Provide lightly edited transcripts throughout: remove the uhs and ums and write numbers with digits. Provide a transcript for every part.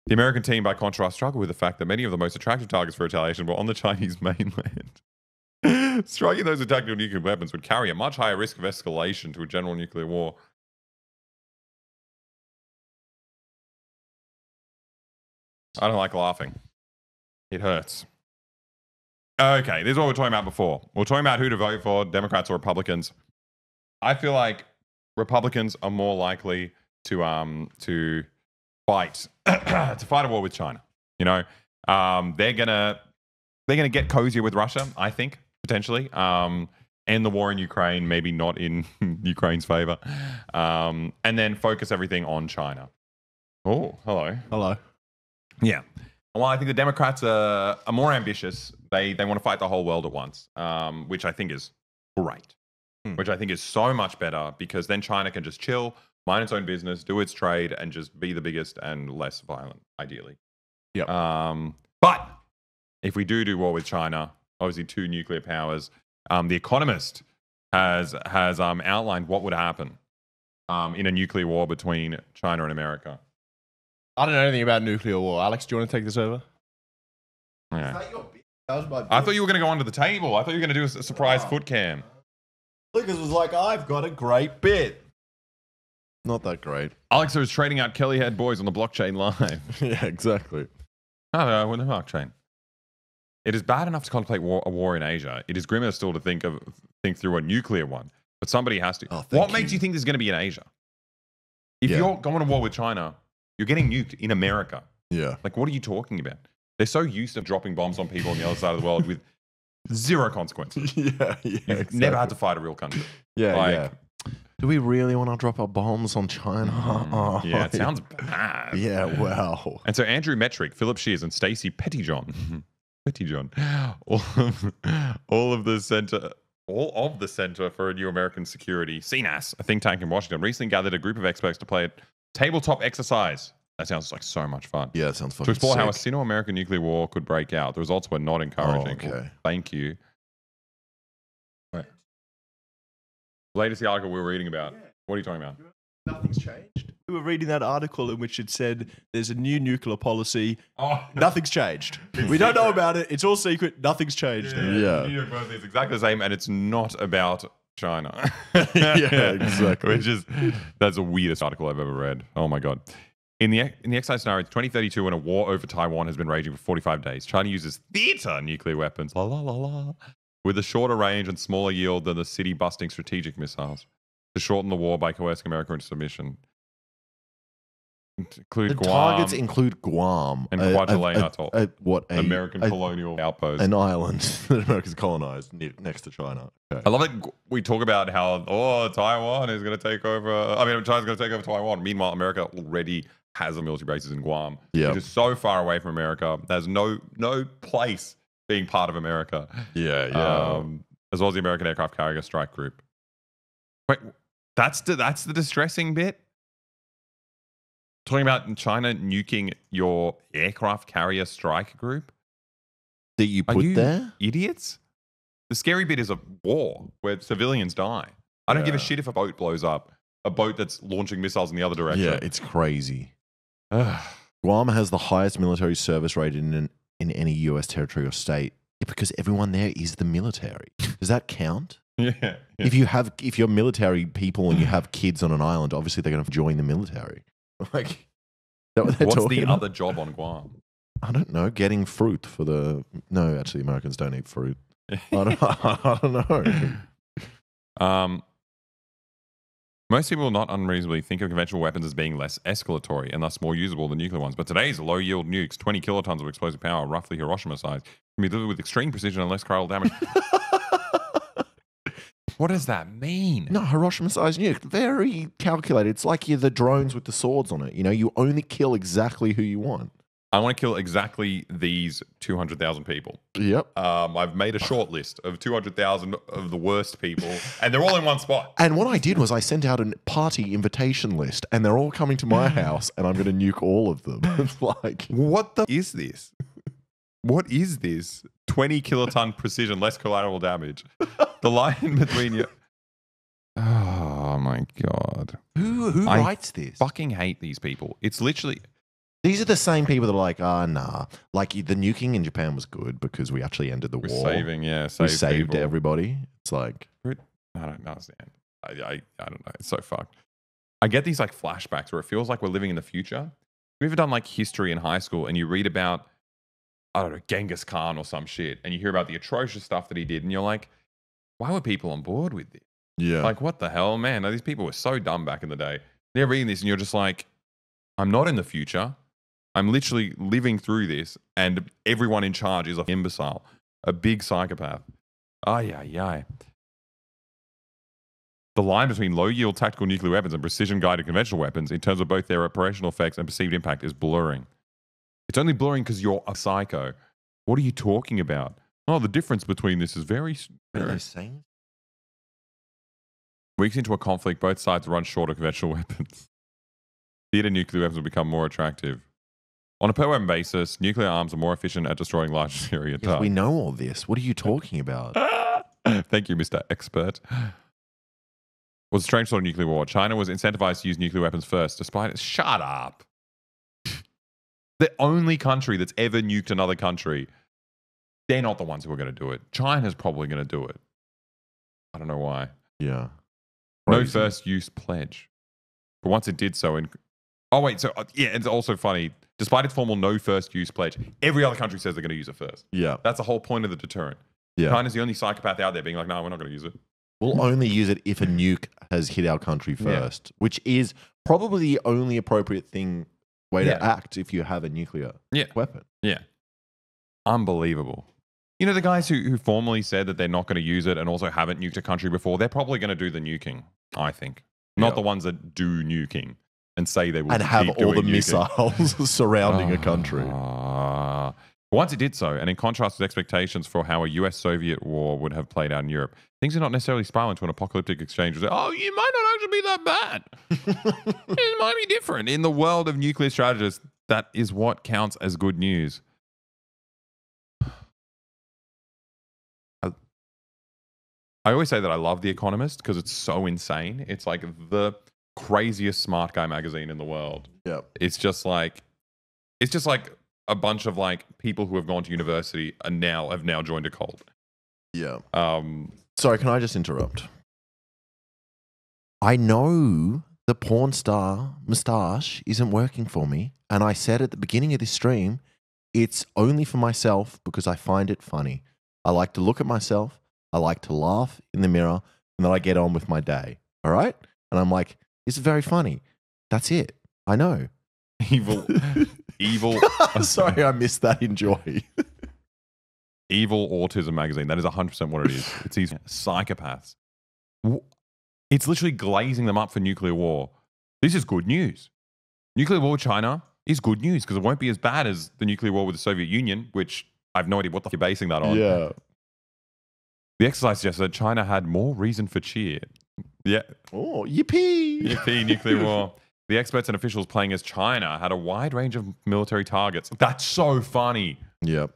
The American team, by contrast, struggled with the fact that many of the most attractive targets for retaliation were on the Chinese mainland. Striking those with tactical nuclear weapons would carry a much higher risk of escalation to a general nuclear war. I don't like laughing. It hurts. Okay, this is what we are talking about before. We are talking about who to vote for, Democrats or Republicans. I feel like Republicans are more likely to fight to fight a war with China. You know, they're gonna get cozier with Russia, I think, potentially. End the war in Ukraine, maybe not in Ukraine's favor, and then focus everything on China. Oh, hello. Hello. Yeah. Well, I think the Democrats are more ambitious. They want to fight the whole world at once, which I think is great. Which I think is so much better because then China can just chill, mind its own business, do its trade, and just be the biggest and less violent, ideally. Yep. But if we do war with China, obviously 2 nuclear powers, The Economist has outlined what would happen in a nuclear war between China and America. I don't know anything about nuclear war. Alex, do you want to take this over? Yeah. Is that your bit? That was my bit. I thought you were going to go under the table. I thought you were going to do a surprise foot cam. Lucas was like, I've got a great bit. Not that great. Alexa is trading out Kelly Head Boys on the blockchain live. Yeah, exactly. Oh, with the blockchain. It is bad enough to contemplate a war in Asia. It is grimmer still to think through a nuclear one. But somebody has to. Oh, what makes you think there's going to be in Asia? If you're going to war with China, you're getting nuked in America. Yeah. Like, what are you talking about? They're so used to dropping bombs on people on the other side of the world with zero consequences. Yeah, You've exactly. never had to fight a real country. Yeah, Like, yeah. Do we really want to drop our bombs on China? Oh, Yeah, it sounds bad. Yeah, wow. And so Andrew Metrick, Philip Shears, and Stacey Pettyjohn, all of the Center for a New American Security, CNAS, a think tank in Washington, recently gathered a group of experts to play a tabletop exercise. That sounds like so much fun. Yeah, it sounds fucking To explore how a sick. Sino-American nuclear war could break out. The results were not encouraging. Oh, okay. Well, thank you. Right. Latest article we were reading about. What are you talking about? Nothing's changed. We were reading that article in which it said there's a new nuclear policy. Oh, Nothing's changed. We don't know about it. It's all secret. Nothing's changed. The New York University is exactly the same, and it's not about China. Yeah, exactly. That's the weirdest article I've ever read. Oh my god. In the exercise scenario, it's 2032 when a war over Taiwan has been raging for 45 days. China uses theater nuclear weapons, with a shorter range and smaller yield than the city-busting strategic missiles, to shorten the war by coercing America into submission. Include The Guam targets include Guam and Kwajalein Atoll, American a- colonial outpost. an island that America's colonized next to China. Okay. I love it. We talk about how Taiwan is going to take over. I mean, China's going to take over Taiwan. Meanwhile, America already has a military bases in Guam, Yep. which is so far away from America. There's no place being part of America. Yeah. As well as the American Aircraft Carrier Strike Group. Wait, that's the distressing bit. Talking about China nuking your aircraft carrier strike group. that you Are put you there? idiots? The scary bit is a war where civilians die. I don't give a Yeah. shit if a boat blows up. A boat that's launching missiles in the other direction. Yeah, it's crazy. Ugh. Guam has the highest military service rate in any U.S. territory or state because everyone there is the military. Does that count? Yeah. If you're military people and you have kids on an island, obviously they're going to join the military. Like, is that what they're What's talking the about? other job on Guam? I don't know. Getting fruit for the. No, actually, Americans don't eat fruit. I don't know. Most people will not unreasonably think of conventional weapons as being less escalatory and thus more usable than nuclear ones. But today's low-yield nukes, 20 kilotons of explosive power, roughly Hiroshima size, can be delivered with extreme precision and less collateral damage. What does that mean? No, Hiroshima-sized nuke, very calculated. It's like you're the drones with the swords on it. You know, you only kill exactly who you want. I want to kill exactly these 200,000 people. Yep. I've made a short list of 200,000 of the worst people, and they're all in one spot. And what I did was I sent out a party invitation list, and they're all coming to my house, and I'm going to nuke all of them. It's like, What the is this? What is this? 20 kiloton precision, less collateral damage. The line between you. Oh my god! who I writes this? Fucking hate these people. It's literally These are the same people that are like, nah. Like the nuking in Japan was good because we actually ended the We're war. saving, yeah, We saved saved people. everybody. It's like, I don't understand. I don't know. It's so fucked. I get these like flashbacks where it feels like we're living in the future. Have you ever done like history in high school and you read about, I don't know, Genghis Khan or some shit, and you hear about the atrocious stuff that he did, and you're like, why were people on board with this? yeah. Like, what the hell, man? These people were so dumb back in the day. They're reading this, and you're just like, I'm not in the future. I'm literally living through this, and everyone in charge is an imbecile, a big psychopath. Ay, ay, ay. The line between low-yield tactical nuclear weapons and precision-guided conventional weapons, in terms of both their operational effects and perceived impact, is blurring. It's only blurring because you're a psycho. What are you talking about? Oh, the difference between this is very... What are they saying? Weeks into a conflict, both sides run short of conventional weapons. Theater nuclear weapons will become more attractive. On a per-weapon basis, nuclear arms are more efficient at destroying large area Yes, targets. we know all this. What are you talking about? Thank you, Mr. Expert. Was a strange sort of nuclear war. China was incentivized to use nuclear weapons first, despite it. Shut up. The only country that's ever nuked another country, they're not the ones who are going to do it. China's probably going to do it. I don't know why. Yeah. No Crazy. first use pledge. But once it did so, oh wait, so yeah, it's also funny. Despite its formal no first use pledge, every other country says they're going to use it first. Yeah. That's the whole point of the deterrent. Yeah. China's the only psychopath out there being like, no, we're not going to use it. We'll only use it if a nuke has hit our country first, which is probably the only appropriate way Yeah. to act if you have a nuclear weapon. Yeah. Unbelievable. You know, the guys who formally said that they're not going to use it and also haven't nuked a country before, they're probably going to do the nuking, I think. Not Yeah. the ones that do nuking and say they will And have keep all the doing nuking. missiles surrounding a country. Once it did so, and in contrast with expectations for how a US-Soviet war would have played out in Europe, things are not necessarily spiraling to an apocalyptic exchange. Oh, you might not actually be that bad. It might be different. In the world of nuclear strategists, that is what counts as good news. I always say that I love The Economist because it's so insane. It's like the craziest smart guy magazine in the world. Yeah. It's just like a bunch of like people who have gone to university and have now joined a cult. Yeah. Sorry, can I just interrupt? I know the porn star moustache isn't working for me. And I said at the beginning of this stream, it's only for myself because I find it funny. I like to look at myself. I like to laugh in the mirror, and then I get on with my day. All right? And I'm like, this is very funny. That's it. I know. Evil. Sorry, I missed that. Enjoy. Evil Autism magazine. That is 100% what it is. It's these psychopaths. It's literally glazing them up for nuclear war. This is good news. Nuclear war with China is good news because it won't be as bad as the nuclear war with the Soviet Union, which I have no idea what the you're basing that on. Yeah. The exercise suggests that China had more reason for cheer. Yeah. Oh, yippee. Yippee, nuclear war. The experts and officials playing as China had a wide range of military targets. That's so funny. Yep.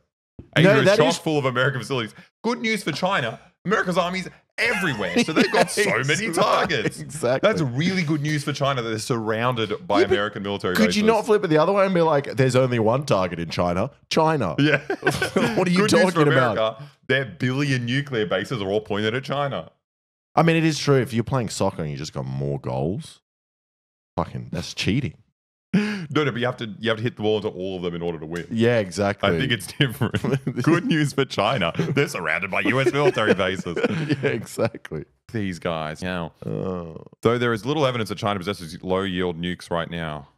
Asia No, is that chock is- full of American facilities. Good news for China. America's armies everywhere. So they've got so many targets. Exactly. That's really good news for China that they're surrounded by Yeah, but American military Could bases. you not flip it the other way and be like, there's only one target in China? China. Yeah. What are you Good news for talking about? America, their billion nuclear bases are all pointed at China. I mean, it is true. If you're playing soccer and you just got more goals, fucking, that's cheating. No, but you have to hit the ball into all of them in order to win. Yeah, exactly. I think it's different. Good news for China. They're surrounded by US military bases. Yeah, exactly. These guys. Now, Oh. though there is little evidence that China possesses low-yield nukes right now.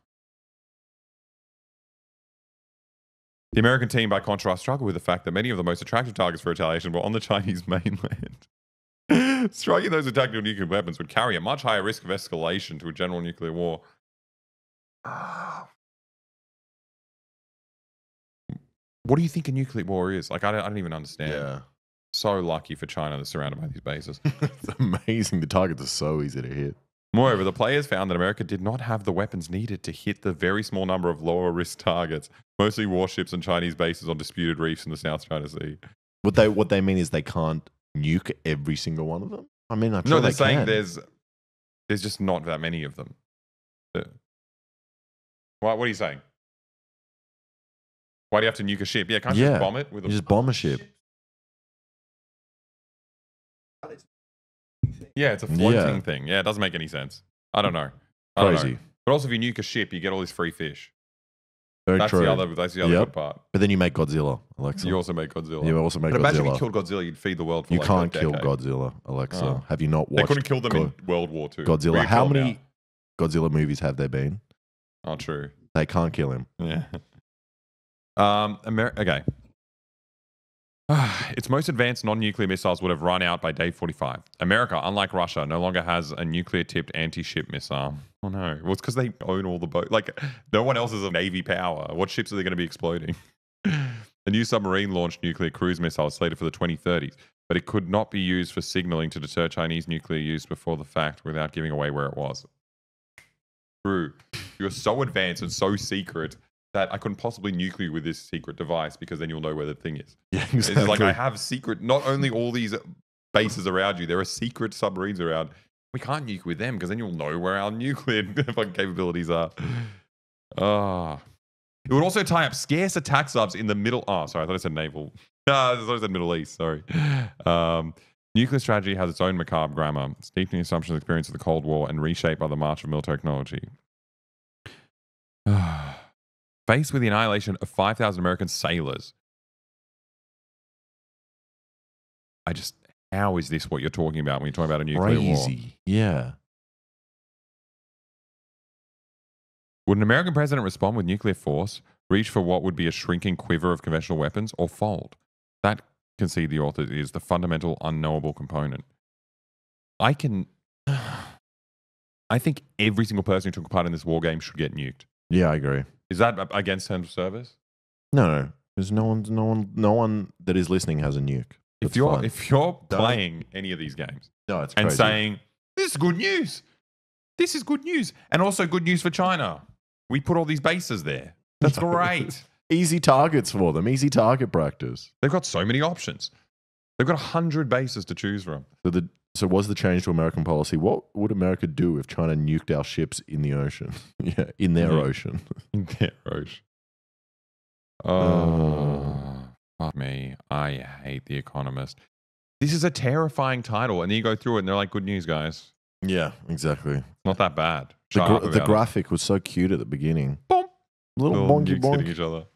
The American team, by contrast, struggled with the fact that many of the most attractive targets for retaliation were on the Chinese mainland. Striking those with tactical nuclear weapons would carry a much higher risk of escalation to a general nuclear war. What do you think a nuclear war is? Like, I don't even understand. Yeah. So lucky for China that's surrounded by these bases. It's amazing. The targets are so easy to hit. Moreover, the players found that America did not have the weapons needed to hit the very small number of lower risk targets, mostly warships and Chinese bases on disputed reefs in the South China Sea. What they mean is they can't nuke every single one of them? I mean, I'm No, sure they're they saying can. there's just not that many of them. What are you saying? Why do you have to nuke a ship? Yeah, can't you just bomb it with You just bomb a ship. Yeah, it's a floating thing. Yeah, it doesn't make any sense. I don't know. Crazy. But also, if you nuke a ship, you get all this free fish. Very That's true. the other good part. But then you make Godzilla, Alexa. You also make Godzilla. You also make But imagine if Godzilla. you killed Godzilla, you'd feed the world for You like can't a kill decade. Godzilla, Alexa. Oh. Have you not They watched couldn't kill them in World War II. Godzilla? We'd How kill them many Godzilla movies have there been? now. Oh, true. They can't kill him. Yeah. Okay. Its most advanced non-nuclear missiles would have run out by day 45. America, unlike Russia, no longer has a nuclear-tipped anti-ship missile. Oh no. Well, it's because they own all the boats. Like, no one else is a Navy power. What ships are they going to be exploding? A new submarine-launched nuclear cruise missile is slated for the 2030s, but it could not be used for signaling to deter Chinese nuclear use before the fact without giving away where it was. True. You're so advanced and so secret that I couldn't possibly nuke you with this secret device because then you'll know where the thing is. Yeah, exactly. It's like I have secret, not only all these bases around you, there are secret submarines around. We can't nuke with them because then you'll know where our nuclear fucking capabilities are. It would also tie up scarce attack subs in the middle. Oh, sorry, I thought I said naval. I thought I said Middle East. Sorry. Nuclear strategy has its own macabre grammar, steeped in the assumptions experience of the Cold War and reshaped by the march of military technology. Faced with the annihilation of 5,000 American sailors. How is this what you're talking about when you're talking about a nuclear war? Crazy. Yeah. Would an American president respond with nuclear force, reach for what would be a shrinking quiver of conventional weapons, or fold? That, concede the author, is the fundamental unknowable component. I think every single person who took part in this war game should get nuked. Yeah, I agree. Is that against terms of service? No. Because no one that is listening has a nuke. If you're playing any of these games it's and crazy. saying, this is good news. This is good news. And also good news for China. We put all these bases there. That's great. Easy targets for them. Easy target practice. They've got so many options. They've got 100 bases to choose from. So was the change to American policy, what would America do if China nuked our ships in the ocean? Yeah, in their ocean. In their ocean. Oh, fuck me. I hate The Economist. This is a terrifying title. And then you go through it and they're like, good news, guys. Yeah, exactly. Not that bad. The graphic was so cute at the beginning. Boom. Little Little bonky nukes hitting bonk. each other.